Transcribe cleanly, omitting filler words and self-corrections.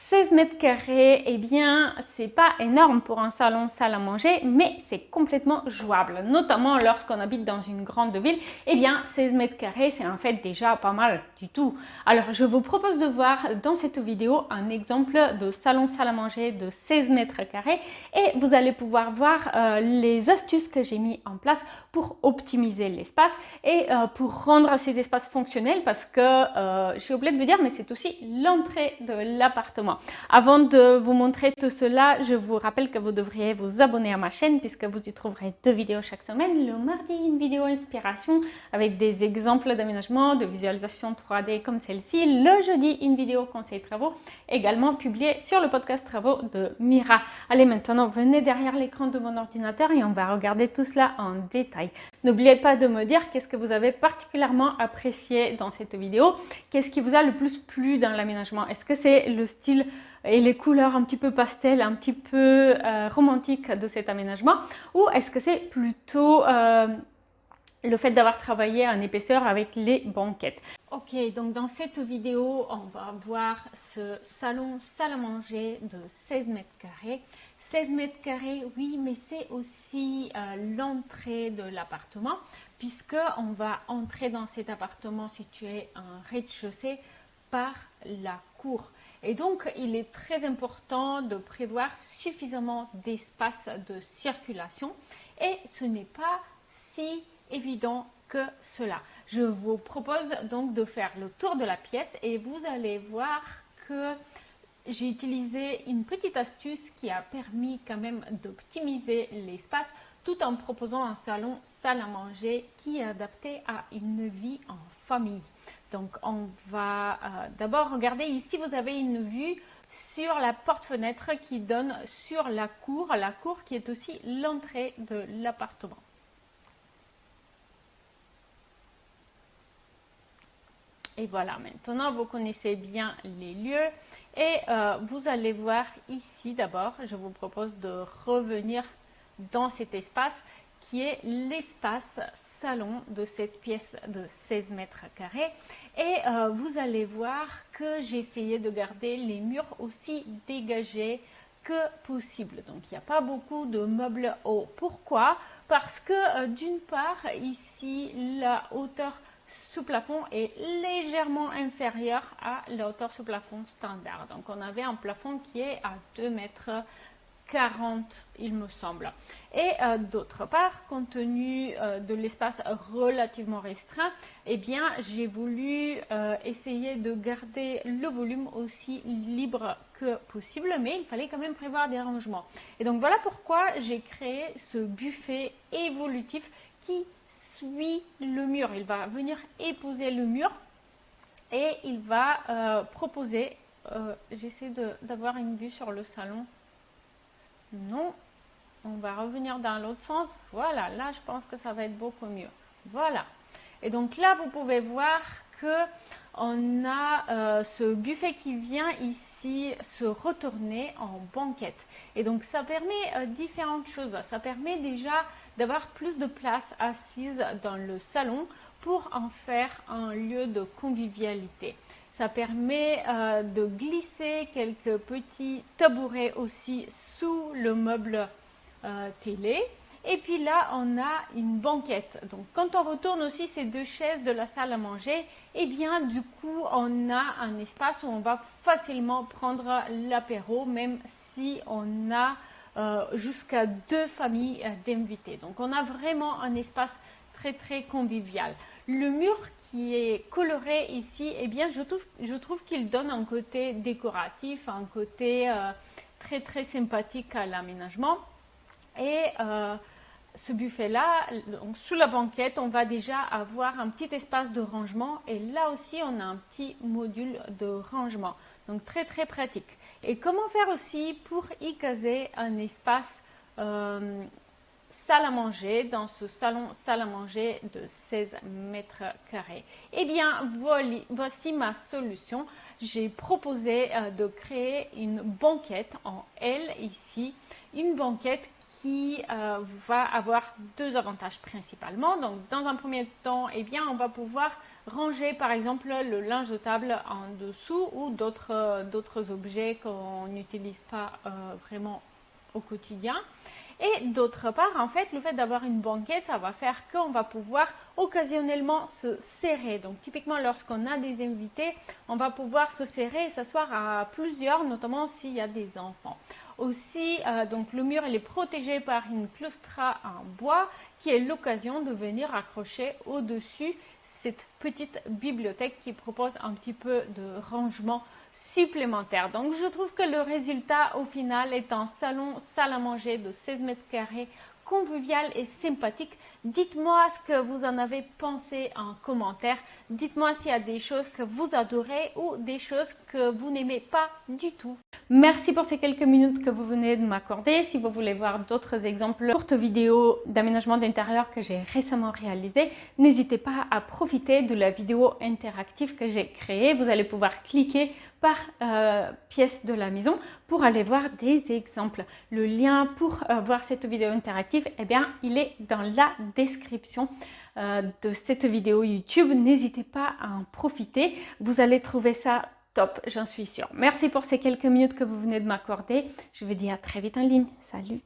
16 mètres carrés, eh bien, c'est pas énorme pour un salon salle à manger, mais c'est complètement jouable, notamment lorsqu'on habite dans une grande ville. Eh bien, 16 mètres carrés, c'est en fait déjà pas mal du tout. Alors, je vous propose de voir dans cette vidéo un exemple de salon salle à manger de 16 mètres carrés et vous allez pouvoir voir les astuces que j'ai mis en place pour optimiser l'espace et pour rendre cet espace fonctionnel parce que j'ai oublié de vous dire, mais c'est aussi l'entrée de l'appartement. Avant de vous montrer tout cela, je vous rappelle que vous devriez vous abonner à ma chaîne puisque vous y trouverez 2 vidéos chaque semaine. Le mardi, une vidéo inspiration avec des exemples d'aménagement, de visualisation 3D comme celle-ci. Le jeudi, une vidéo conseil travaux, également publiée sur le podcast travaux de Mira. Allez, maintenant, venez derrière l'écran de mon ordinateur et on va regarder tout cela en détail. N'oubliez pas de me dire qu'est-ce que vous avez particulièrement apprécié dans cette vidéo. Qu'est-ce qui vous a le plus plu dans l'aménagement? Est-ce que c'est le style et les couleurs un petit peu pastel, un petit peu romantique de cet aménagement? Ou est-ce que c'est plutôt le fait d'avoir travaillé en épaisseur avec les banquettes? Ok, donc dans cette vidéo, on va voir ce salon salle à manger de 16 mètres carrés. 16 mètres carrés, oui, mais c'est aussi l'entrée de l'appartement, puisqu'on va entrer dans cet appartement situé en rez-de-chaussée par la cour. Et donc, il est très important de prévoir suffisamment d'espace de circulation et ce n'est pas si évident que cela. Je vous propose donc de faire le tour de la pièce et vous allez voir que j'ai utilisé une petite astuce qui a permis quand même d'optimiser l'espace tout en proposant un salon salle à manger qui est adapté à une vie en famille. Donc on va d'abord regarder ici, vous avez une vue sur la porte-fenêtre qui donne sur la cour qui est aussi l'entrée de l'appartement. Et voilà, maintenant vous connaissez bien les lieux et vous allez voir ici d'abord, je vous propose de revenir dans cet espace qui est l'espace salon de cette pièce de 16 mètres carrés. Et vous allez voir que j'ai essayé de garder les murs aussi dégagés que possible. Donc il n'y a pas beaucoup de meubles hauts. Pourquoi? Parce que d'une part, ici, la hauteur sous plafond est légèrement inférieure à la hauteur sous plafond standard. Donc on avait un plafond qui est à 2 mètres 40, il me semble. Et d'autre part, compte tenu de l'espace relativement restreint, eh bien, j'ai voulu essayer de garder le volume aussi libre que possible, mais il fallait quand même prévoir des rangements. Et donc, voilà pourquoi j'ai créé ce buffet évolutif qui suit le mur. Il va venir épouser le mur et il va proposer, j'essaie d'avoir une vue sur le salon. Non, on va revenir dans l'autre sens. Voilà, là je pense que ça va être beaucoup mieux. Voilà. Et donc là vous pouvez voir que on a ce buffet qui vient ici se retourner en banquette. Et donc ça permet différentes choses. Ça permet déjà d'avoir plus de place assise dans le salon pour en faire un lieu de convivialité. Ça permet de glisser quelques petits tabourets aussi sous le meuble télé. Et puis là, on a une banquette. Donc, quand on retourne aussi ces 2 chaises de la salle à manger, eh bien, du coup, on a un espace où on va facilement prendre l'apéro, même si on a jusqu'à 2 familles d'invités. Donc, on a vraiment un espace très, très convivial. Le mur qui est coloré ici, eh bien, je trouve qu'il donne un côté décoratif, un côté très, très sympathique à l'aménagement. Et ce buffet-là, sous la banquette, on va déjà avoir un petit espace de rangement. Et là aussi, on a un petit module de rangement. Donc, très, très pratique. Et comment faire aussi pour y caser un espace salle à manger dans ce salon salle à manger de 16 mètres carrés? Eh bien, voici ma solution. J'ai proposé de créer une banquette en L ici. Une banquette qui va avoir 2 avantages principalement. Donc, dans un premier temps, eh bien, on va pouvoir ranger par exemple le linge de table en dessous ou d'autres objets qu'on n'utilise pas vraiment au quotidien. Et d'autre part, en fait, le fait d'avoir une banquette, ça va faire qu'on va pouvoir occasionnellement se serrer. Donc, typiquement, lorsqu'on a des invités, on va pouvoir se serrer et s'asseoir à plusieurs, notamment s'il y a des enfants. Aussi, donc le mur il est protégé par une claustra en bois qui est l'occasion de venir accrocher au-dessus cette petite bibliothèque qui propose un petit peu de rangement supplémentaire. Donc je trouve que le résultat au final est un salle à manger de 16 mètres carrés convivial et sympathique. Dites-moi ce que vous en avez pensé en commentaire. Dites-moi s'il y a des choses que vous adorez ou des choses que vous n'aimez pas du tout. Merci pour ces quelques minutes que vous venez de m'accorder. Si vous voulez voir d'autres exemples, courtes vidéos d'aménagement d'intérieur que j'ai récemment réalisées, n'hésitez pas à profiter de la vidéo interactive que j'ai créée. Vous allez pouvoir cliquer par pièce de la maison pour aller voir des exemples. Le lien pour voir cette vidéo interactive, eh bien, il est dans la description de cette vidéo YouTube. N'hésitez pas à en profiter. Vous allez trouver ça top, j'en suis sûre. Merci pour ces quelques minutes que vous venez de m'accorder. Je vous dis à très vite en ligne. Salut!